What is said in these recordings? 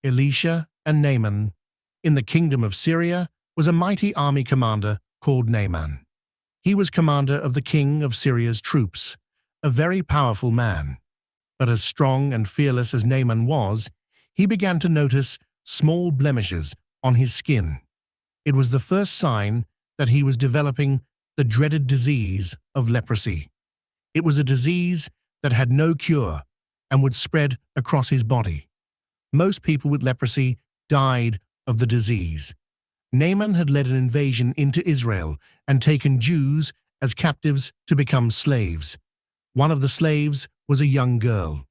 Elisha and Naaman. In the kingdom of Syria was a mighty army commander called Naaman. He was commander of the king of Syria's troops, a very powerful man. But as strong and fearless as Naaman was, he began to notice small blemishes on his skin. It was the first sign that he was developing the dreaded disease of leprosy. It was a disease that had no cure and would spread across his body. Most people with leprosy died of the disease. Naaman had led an invasion into Israel and taken Jews as captives to become slaves. One of the slaves was a young girl.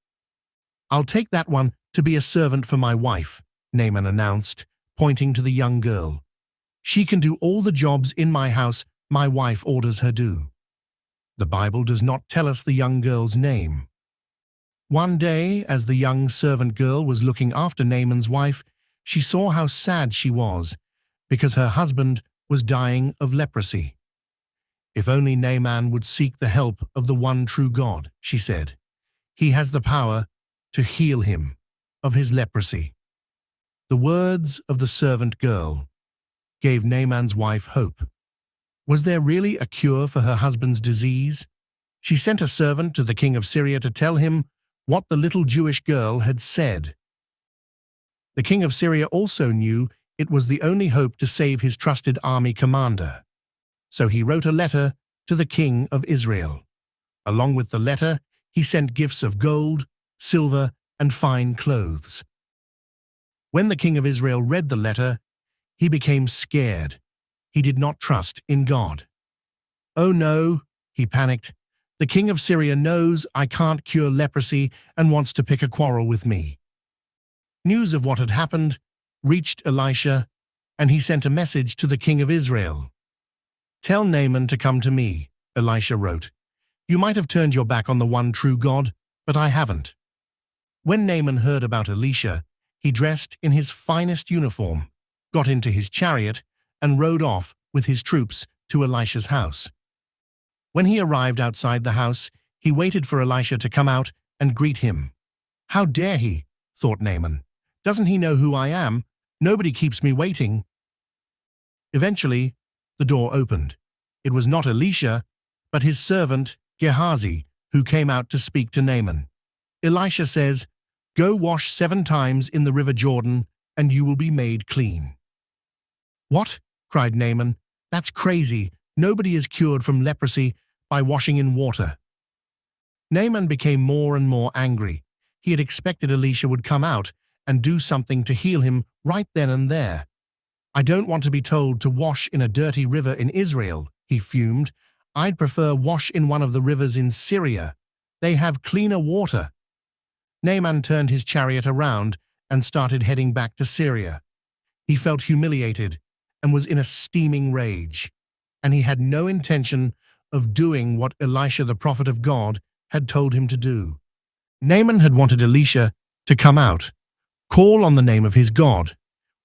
"I'll take that one to be a servant for my wife," Naaman announced, pointing to the young girl. "She can do all the jobs in my house my wife orders her do." The Bible does not tell us the young girl's name. One day, as the young servant girl was looking after Naaman's wife, she saw how sad she was because her husband was dying of leprosy. "If only Naaman would seek the help of the one true God," she said. "He has the power to heal him of his leprosy." The words of the servant girl gave Naaman's wife hope. Was there really a cure for her husband's disease? She sent a servant to the king of Syria to tell him what the little Jewish girl had said. The king of Syria also knew it was the only hope to save his trusted army commander. So he wrote a letter to the king of Israel. Along with the letter, he sent gifts of gold, silver, and fine clothes. When the king of Israel read the letter, he became scared. He did not trust in God. "Oh no," he panicked. "The king of Syria knows I can't cure leprosy and wants to pick a quarrel with me." News of what had happened reached Elisha, and he sent a message to the king of Israel. "Tell Naaman to come to me," Elisha wrote. "You might have turned your back on the one true God, but I haven't." When Naaman heard about Elisha, he dressed in his finest uniform, got into his chariot, and rode off with his troops to Elisha's house. When he arrived outside the house, he waited for Elisha to come out and greet him. "How dare he?" thought Naaman. "Doesn't he know who I am? Nobody keeps me waiting." Eventually, the door opened. It was not Elisha, but his servant Gehazi, who came out to speak to Naaman. Elisha says, "Go wash 7 times in the river Jordan, and you will be made clean." "What?" cried Naaman. "That's crazy. Nobody is cured from leprosy by washing in water." Naaman became more and more angry. He had expected Elisha would come out and do something to heal him right then and there. "I don't want to be told to wash in a dirty river in Israel," he fumed. "I'd prefer wash in one of the rivers in Syria. They have cleaner water." Naaman turned his chariot around and started heading back to Syria. He felt humiliated and was in a steaming rage, and he had no intention of doing what Elisha the prophet of God had told him to do. Naaman had wanted Elisha to come out, call on the name of his God,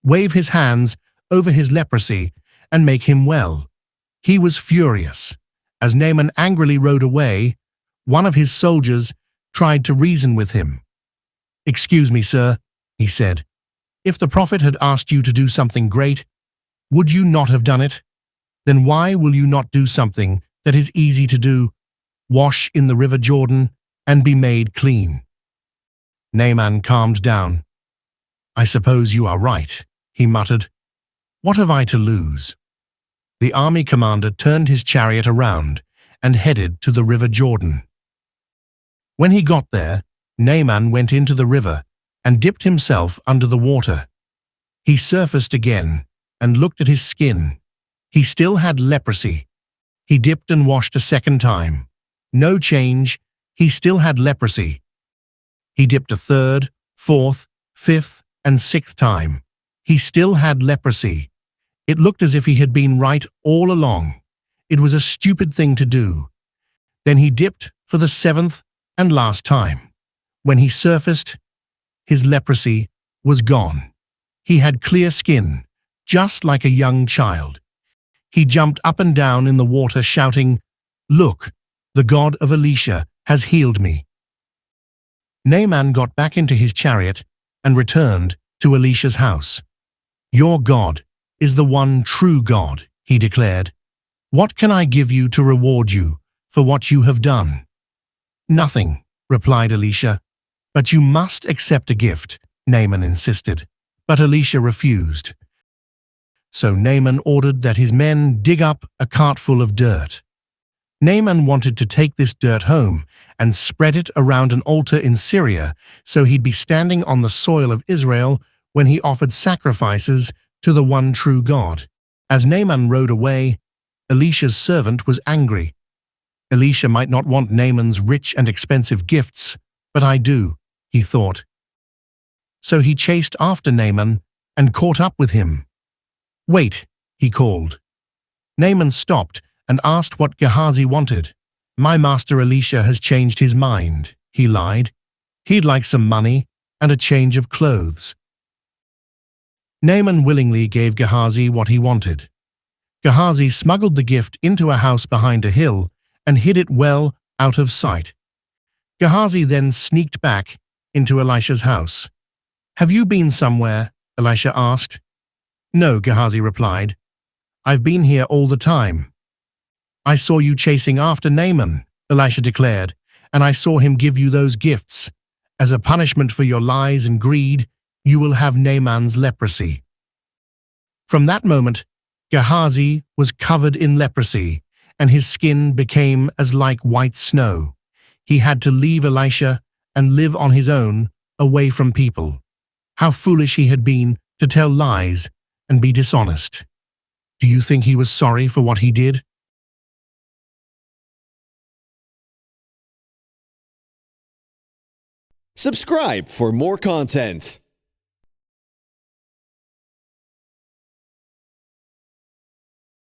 wave his hands over his leprosy, and make him well. He was furious. As Naaman angrily rode away, one of his soldiers tried to reason with him. "Excuse me, sir," he said. "If the prophet had asked you to do something great, would you not have done it? Then why will you not do something that is easy to do? Wash in the river Jordan and be made clean." Naaman calmed down. "I suppose you are right," he muttered. "What have I to lose?" The army commander turned his chariot around and headed to the river Jordan. When he got there, Naaman went into the river and dipped himself under the water. He surfaced again and looked at his skin. He still had leprosy. He dipped and washed a second time. No change. He still had leprosy. He dipped a third, fourth, fifth, and 6th time. He still had leprosy. It looked as if he had been right all along. It was a stupid thing to do. Then he dipped for the 7th and last time. When he surfaced, his leprosy was gone. He had clear skin, just like a young child. He jumped up and down in the water shouting, "Look, the God of Elisha has healed me." Naaman got back into his chariot and returned to Elisha's house. "Your God is the one true God," he declared. "What can I give you to reward you for what you have done?" "Nothing," replied Elisha. "But you must accept a gift," Naaman insisted. But Elisha refused. So Naaman ordered that his men dig up a cart full of dirt. Naaman wanted to take this dirt home and spread it around an altar in Syria, so he'd be standing on the soil of Israel when he offered sacrifices to the one true God. As Naaman rode away, Elisha's servant was angry. "Elisha might not want Naaman's rich and expensive gifts, but I do," he thought. So he chased after Naaman and caught up with him. "Wait," he called. Naaman stopped and asked what Gehazi wanted. "My master Elisha has changed his mind," he lied. "He'd like some money and a change of clothes." Naaman willingly gave Gehazi what he wanted. Gehazi smuggled the gift into a house behind a hill and hid it well out of sight. Gehazi then sneaked back into Elisha's house. "Have you been somewhere?" Elisha asked. "No," Gehazi replied. "I've been here all the time." "I saw you chasing after Naaman," Elisha declared, "and I saw him give you those gifts. As a punishment for your lies and greed, you will have Naaman's leprosy." From that moment, Gehazi was covered in leprosy, and his skin became as like white snow. He had to leave Elisha and live on his own, away from people. How foolish he had been to tell lies and be dishonest. Do you think he was sorry for what he did? Subscribe for more content.